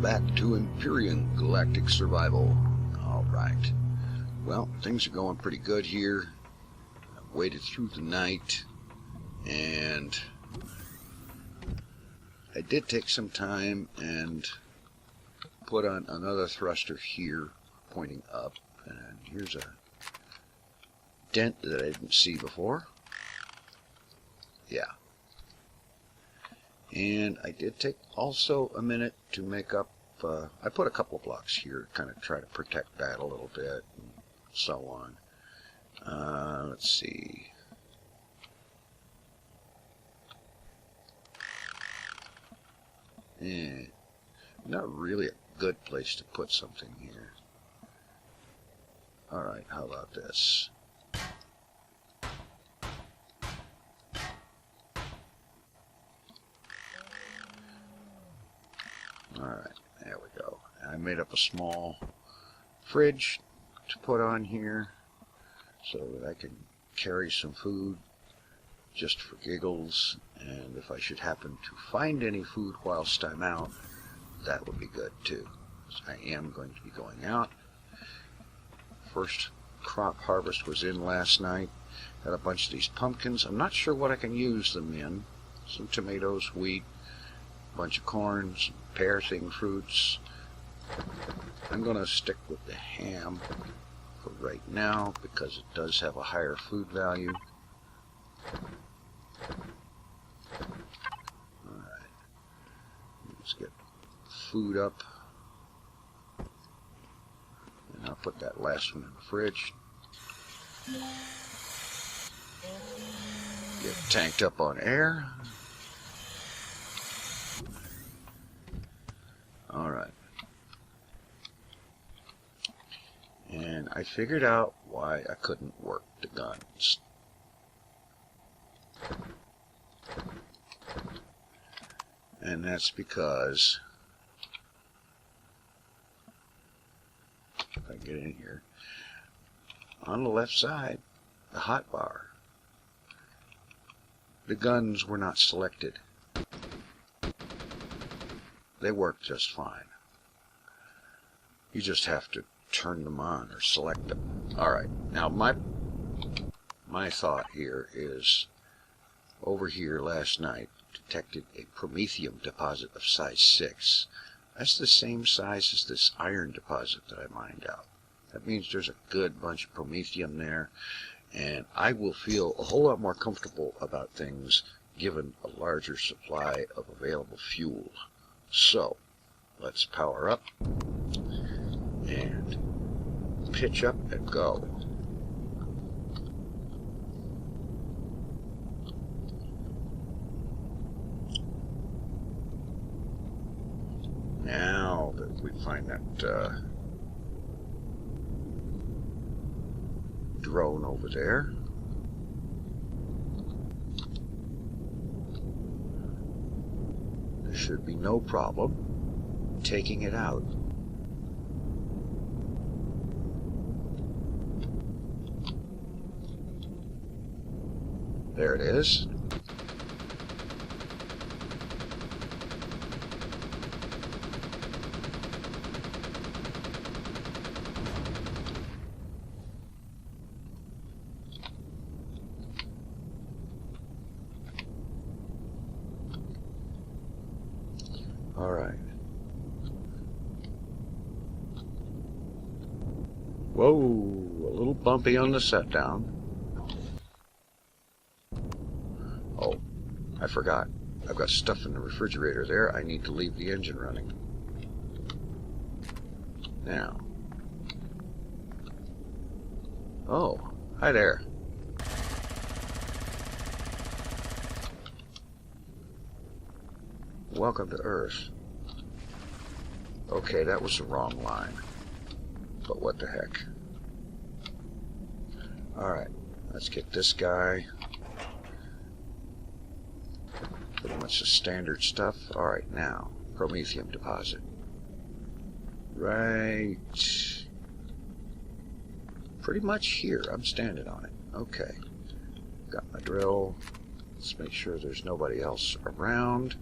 back to Empyrion Galactic Survival. Alright. Well, things are going pretty good here. I've waited through the night, and I did take some time and put on another thruster here, pointing up, and here's a dent that I didn't see before. Yeah. And I did take also a minute to make up, I put a couple of blocks here, kind of try to protect that a little bit, and so on. Let's see. Not really a good place to put something here. Alright, how about this? Alright, there we go. I made up a small fridge to put on here so that I can carry some food just for giggles, and if I should happen to find any food whilst I'm out, that would be good too. So I am going to be going out. First crop harvest was in last night. Got a bunch of these pumpkins. I'm not sure what I can use them in. Some tomatoes, wheat, a bunch of corn, some pear-thing fruits. I'm going to stick with the ham for right now because it does have a higher food value. Alright, let's get food up, and I'll put that last one in the fridge. Get tanked up on air. Alright. And I figured out why I couldn't work the guns. And that's because, if I get in here, on the left side, the hotbar, the guns were not selected. They work just fine. You just have to turn them on or select them. Alright, now my thought here is, over here last night detected a promethium deposit of size 6. That's the same size as this iron deposit that I mined out. That means there's a good bunch of promethium there, and I will feel a whole lot more comfortable about things given a larger supply of available fuel. So, let's power up and pitch up and go. Now that we find that drone over there, there should be no problem taking it out. There it is. Alright. Whoa, a little bumpy on the set down. Oh, I forgot. I've got stuff in the refrigerator there. I need to leave the engine running. Now. Oh, hi there. Welcome to Earth. Okay, that was the wrong line. But what the heck. Alright, let's get this guy. Pretty much the standard stuff. Alright, now, promethium deposit. Right. Pretty much here. I'm standing on it. Okay. Got my drill. Let's make sure there's nobody else around.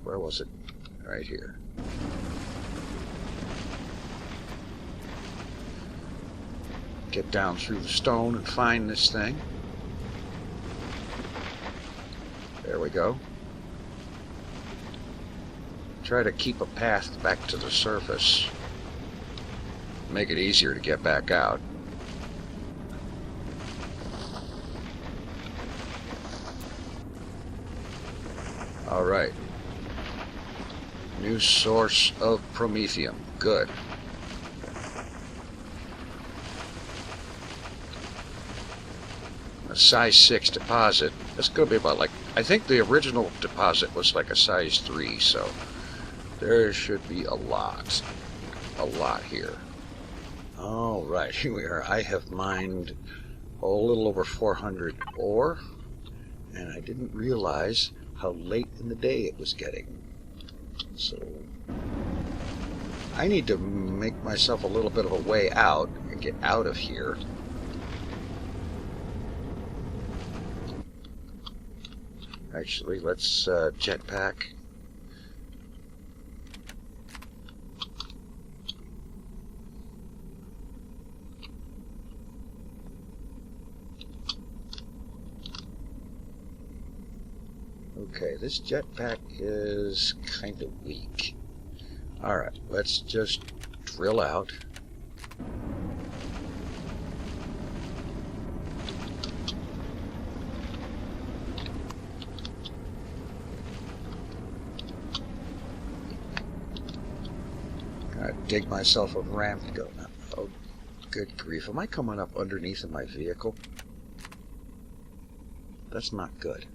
Where was it? Right here. Get down through the stone and find this thing. There we go. Try to keep a path back to the surface. Make it easier to get back out. Alright. New source of promethium. Good. A size 6 deposit. That's going to be about like, I think the original deposit was like a size 3, so there should be a lot here. Alright, here we are. I have mined a little over 400 ore, and I didn't realize how late in the day it was getting. So I need to make myself a little bit of a way out and get out of here. Actually, let's jetpack. Okay, this jetpack is kind of weak. Alright, let's just drill out. Gotta dig myself a ramp to go. Oh, good grief. Am I coming up underneath of my vehicle? That's not good.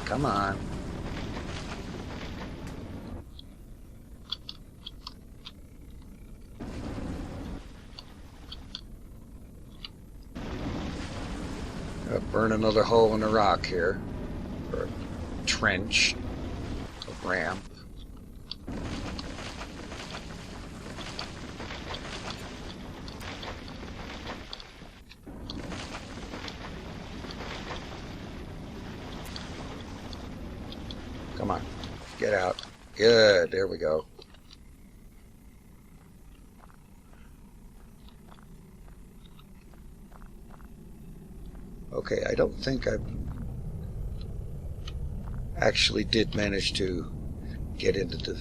Come on. Gonna burn another hole in the rock here. Or a trench. A ramp. Come on, get out. Good, there we go. Okay, I don't think I actually did manage to get into the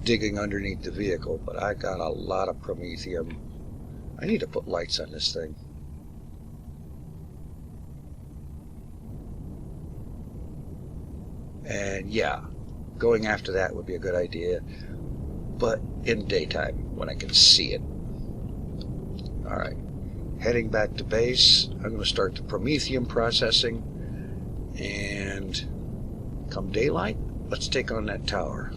digging underneath the vehicle, but I got a lot of promethium. I need to put lights on this thing. And yeah, going after that would be a good idea, but in daytime when I can see it. Alright, heading back to base. I'm going to start the promethium processing, and come daylight, let's take on that tower.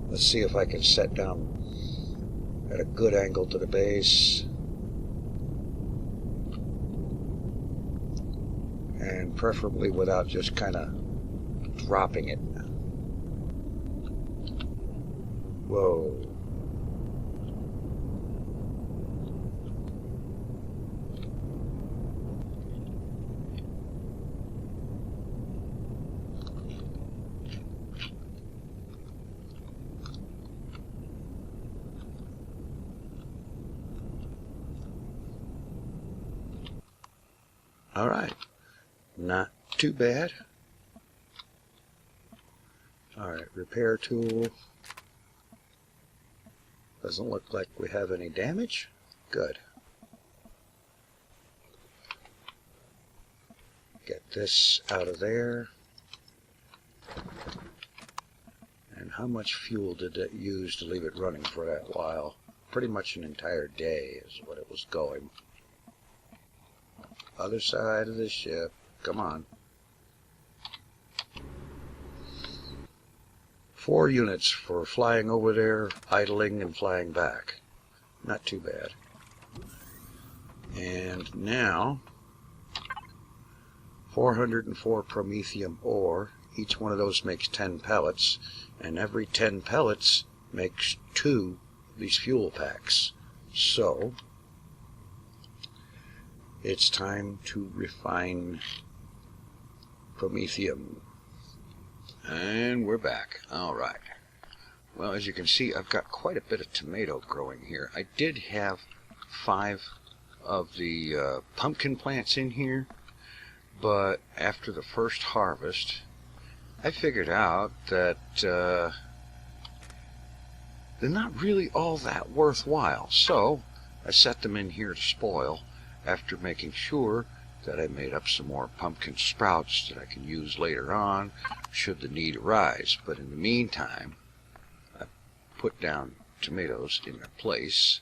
Let's see if I can set down at a good angle to the base. And preferably without just kind of dropping it. Whoa. Alright, not too bad. Alright, repair tool. Doesn't look like we have any damage. Good. Get this out of there. And how much fuel did it use to leave it running for that while? Pretty much an entire day is what it was going. Other side of the ship. Come on. 4 units for flying over there, idling, and flying back. Not too bad. And now, 404 promethium ore. Each one of those makes 10 pellets, and every 10 pellets makes 2 of these fuel packs. So, it's time to refine promethium. And we're back. Alright. Well, as you can see, I've got quite a bit of tomato growing here. I did have 5 of the pumpkin plants in here, but after the first harvest, I figured out that they're not really all that worthwhile. So I set them in here to spoil after making sure that I made up some more pumpkin sprouts that I can use later on should the need arise. But in the meantime, I put down tomatoes in their place,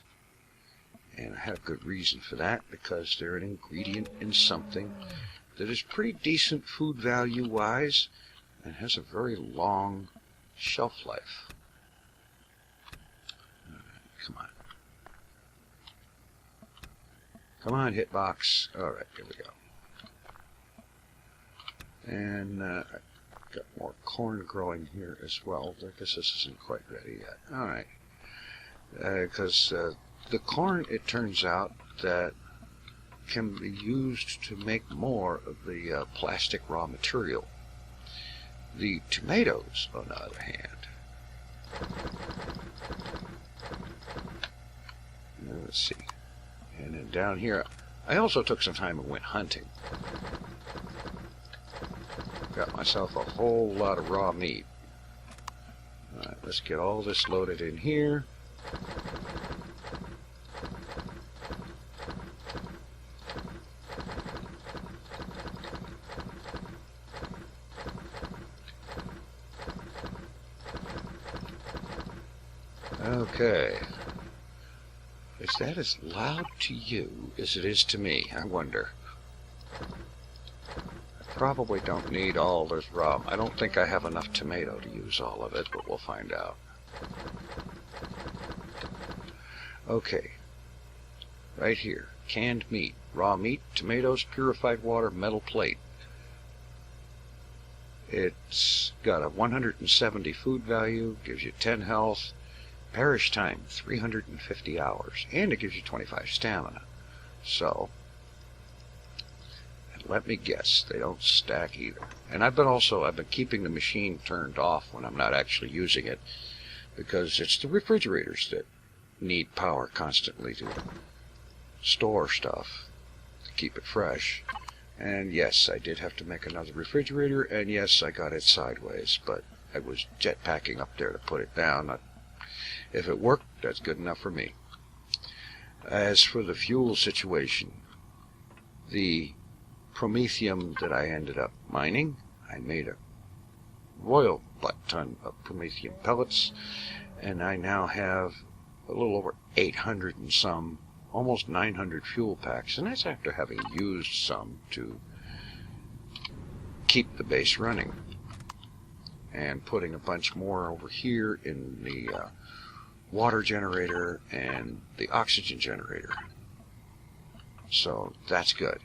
and I have good reason for that, because they're an ingredient in something that is pretty decent food value wise and has a very long shelf life. Come on. Come on, hitbox. Alright, here we go. And I've got more corn growing here as well. I guess this isn't quite ready yet. Alright. Because the corn, it turns out, that can be used to make more of the plastic raw material. The tomatoes, on the other hand, let's see. And then down here, I also took some time and went hunting. Got myself a whole lot of raw meat. Alright, let's get all this loaded in here. Okay. Is that as loud to you as it is to me? I wonder. I probably don't need all this raw. I don't think I have enough tomato to use all of it, but we'll find out. Okay. Right here. Canned meat. Raw meat, tomatoes, purified water, metal plate. It's got a 170 food value, gives you 10 health. Perish time, 350 hours, and it gives you 25 stamina. So, and let me guess, they don't stack either. And I've been keeping the machine turned off when I'm not actually using it, because it's the refrigerators that need power constantly to store stuff, to keep it fresh. And yes, I did have to make another refrigerator, and yes, I got it sideways, but I was jetpacking up there to put it down. If it worked, that's good enough for me. As for the fuel situation, the promethium that I ended up mining, I made a royal butt ton of promethium pellets, and I now have a little over 800 and some, almost 900 fuel packs, and that's after having used some to keep the base running, and putting a bunch more over here in the water generator and the oxygen generator. So that's good.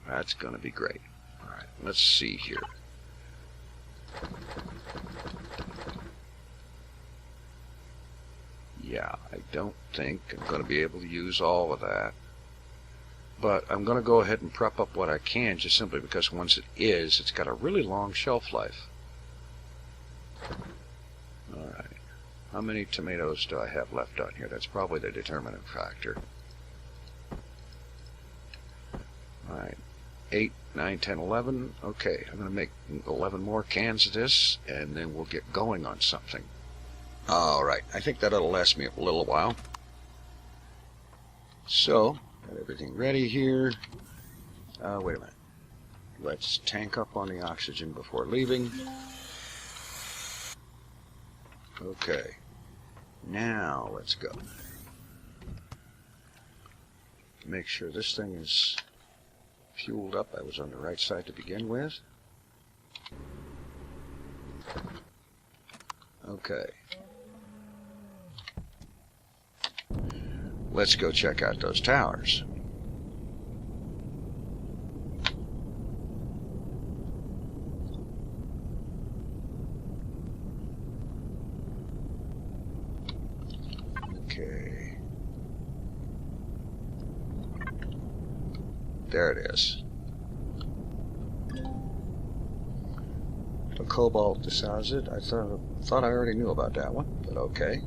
That's going to be great. Alright, let's see here. Yeah, I don't think I'm going to be able to use all of that. But I'm going to go ahead and prep up what I can, just simply because once it is, it's got a really long shelf life. Alright. How many tomatoes do I have left on here? That's probably the determinant factor. Alright, 8, 9, 10, 11. Okay, I'm going to make 11 more cans of this, and then we'll get going on something. Alright, I think that'll last me a little while. So, got everything ready here. Wait a minute. Let's tank up on the oxygen before leaving. Okay. Now, let's go. Make sure this thing is fueled up. I was on the right side to begin with. Okay. Let's go check out those towers. Okay. There it is. A cobalt deposit. I thought I already knew about that one, but okay.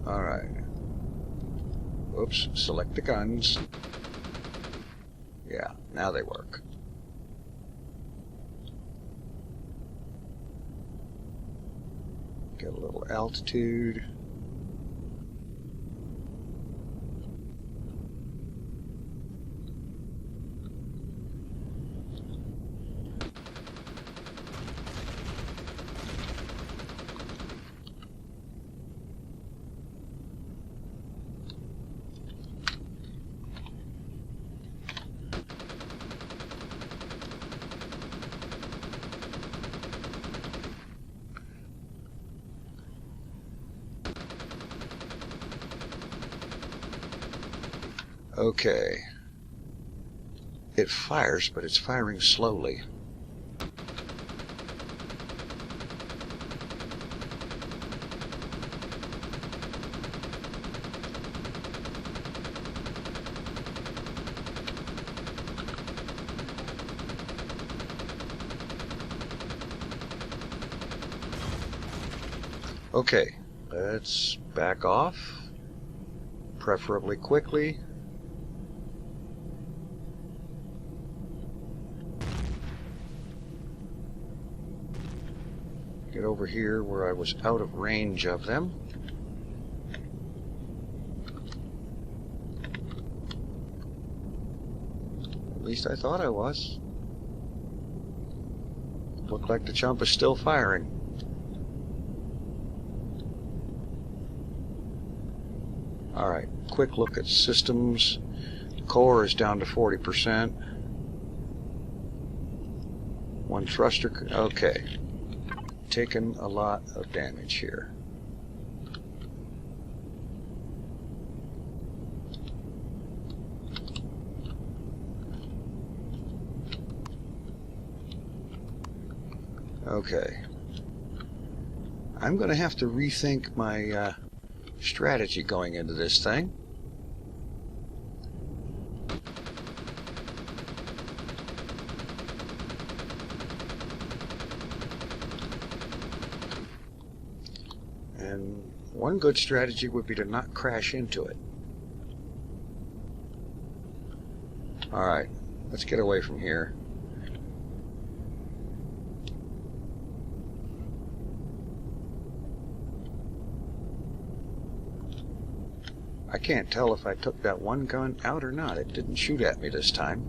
Alright. Whoops, select the guns. Yeah, now they work. Get a little altitude. Okay. It fires, but it's firing slowly. Okay, let's back off, preferably quickly. Get over here where I was out of range of them. At least I thought I was. Looked like the chump is still firing. Alright, quick look at systems. Core is down to 40%. One thruster. Okay. Taken a lot of damage here. Okay. I'm going to have to rethink my strategy going into this thing. And one good strategy would be to not crash into it. Alright, let's get away from here. I can't tell if I took that one gun out or not. It didn't shoot at me this time.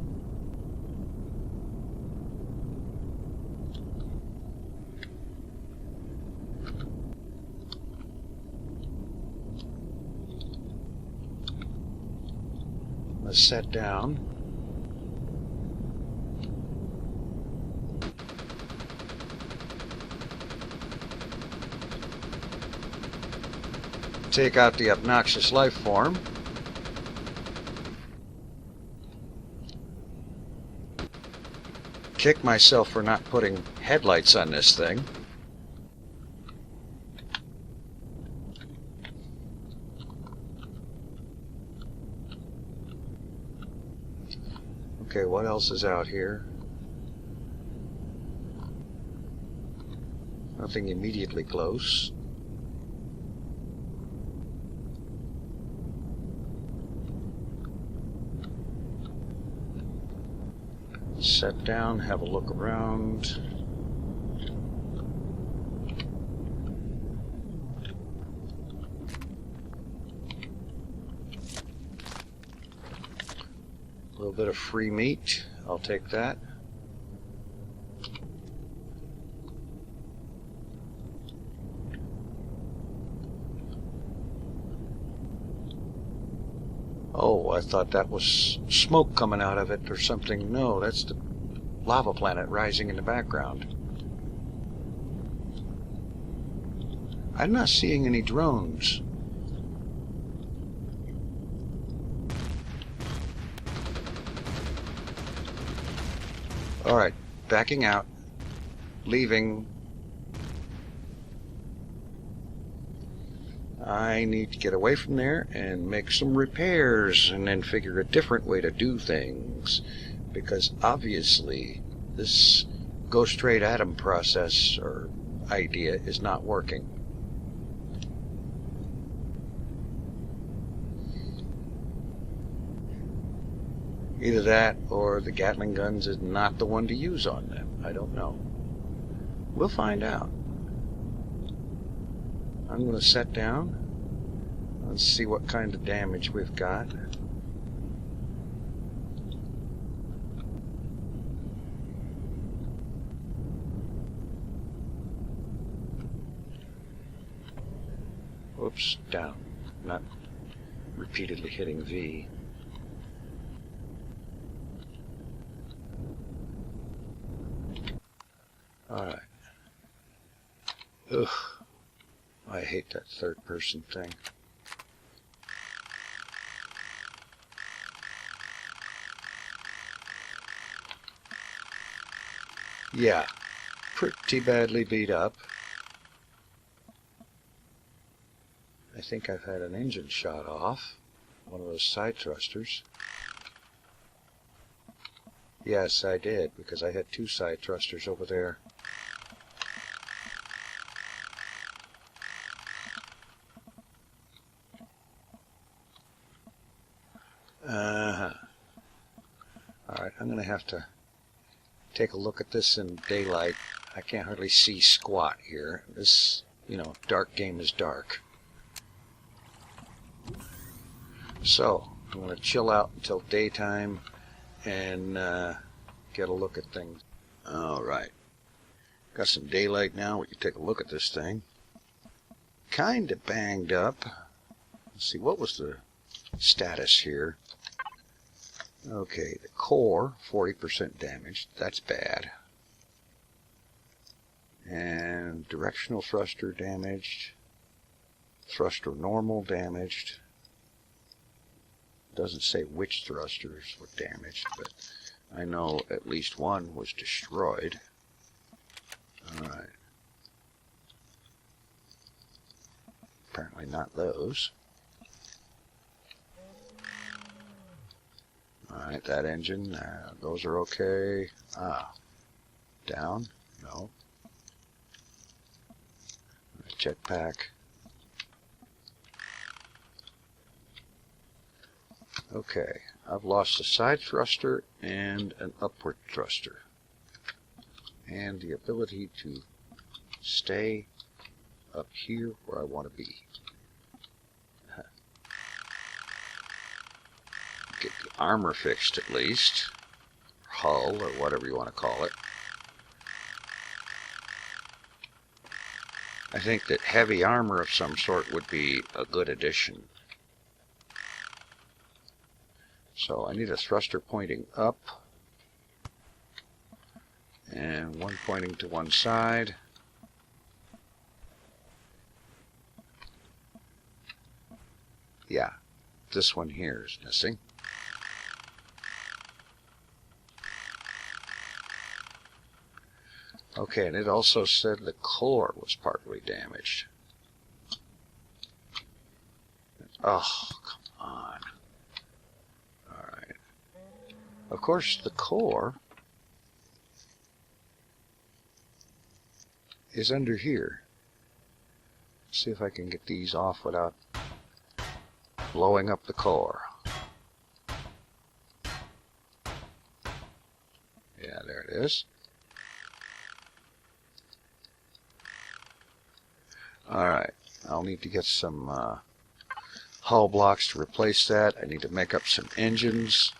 Let's set down. Take out the obnoxious life form. Kick myself for not putting headlights on this thing. Okay, what else is out here? Nothing immediately close. Set down, have a look around. A little bit of free meat, I'll take that. Oh, I thought that was smoke coming out of it or something. No, that's the lava planet rising in the background. I'm not seeing any drones. Alright, backing out, leaving. I need to get away from there and make some repairs and then figure a different way to do things. Because obviously this go straight atom process or idea is not working. Either that or the Gatling guns is not the one to use on them. I don't know. We'll find out. I'm going to set down. Let's see what kind of damage we've got. Oops, down. Not repeatedly hitting V. Alright. Ugh. I hate that third person thing. Yeah. Pretty badly beat up. I think I've had an engine shot off. One of those side thrusters. Yes, I did, because I had two side thrusters over there. Alright, I'm going to have to take a look at this in daylight. I can't hardly see squat here. This, dark game is dark. So, I'm going to chill out until daytime and get a look at things. Alright. Got some daylight now. We can take a look at this thing. Kind of banged up. Let's see, what was the status here? Okay, the core, 40% damaged. That's bad. And directional thruster damaged. Thruster normal damaged. Doesn't say which thrusters were damaged, but I know at least one was destroyed. Alright. Apparently not those. Alright, that engine, those are okay. Down? No. Jetpack. Okay, I've lost a side thruster and an upward thruster. And the ability to stay up here where I want to be. Get the armor fixed at least. Hull, or whatever you want to call it. I think that heavy armor of some sort would be a good addition. So I need a thruster pointing up. And one pointing to one side. Yeah, this one here is missing. Okay, and it also said the core was partly damaged. Oh, come on. Alright. Of course, the core is under here. Let's see if I can get these off without blowing up the core. Yeah, there it is. Alright, I'll need to get some hull blocks to replace that. I need to make up some engines.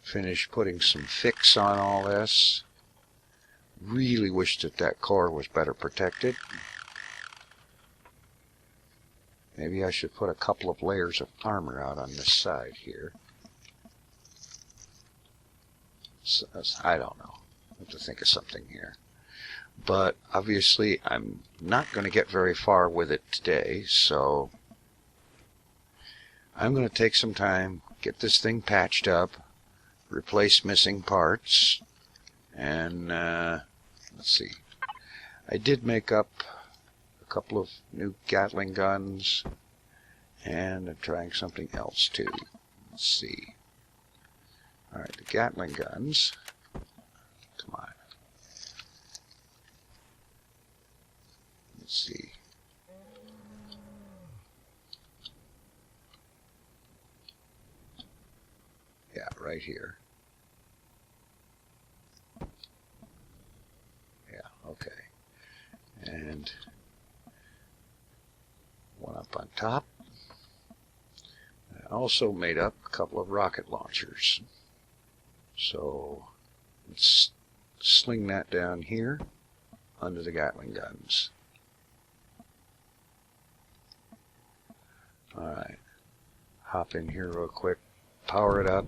Finish putting some fix on all this. Really wish that that core was better protected. Maybe I should put a couple of layers of armor out on this side here. So, I don't know. I have to think of something here. But obviously I'm not going to get very far with it today, so I'm going to take some time, get this thing patched up, replace missing parts, and let's see. I did make up a couple of new Gatling guns, and I'm trying something else too. Let's see. Alright, the Gatling guns. Come on. Let's see. Yeah, right here. Yeah, okay. And one up on top. I also made up a couple of rocket launchers. So let's sling that down here under the Gatling guns. Alright, hop in here real quick, power it up,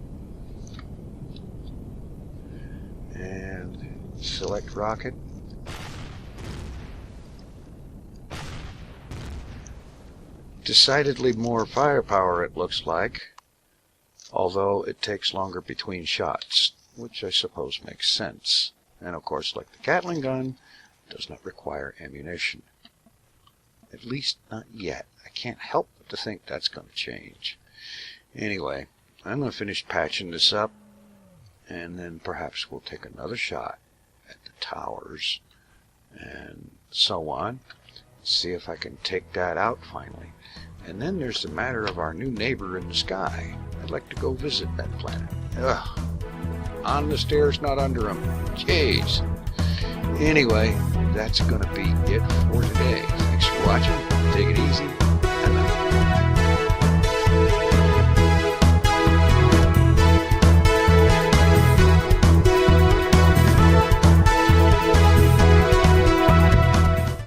and select rocket. Decidedly more firepower, it looks like, although it takes longer between shots, which I suppose makes sense. And of course, like the Gatling gun, does not require ammunition. At least not yet. I can't help but to think that's going to change. Anyway, I'm going to finish patching this up, and then perhaps we'll take another shot at the towers, and so on. See if I can take that out finally. And then there's the matter of our new neighbor in the sky. I'd like to go visit that planet. Ugh. On the stairs, not under them. Jeez. Anyway, that's going to be it for today. Thanks for watching. Take it easy.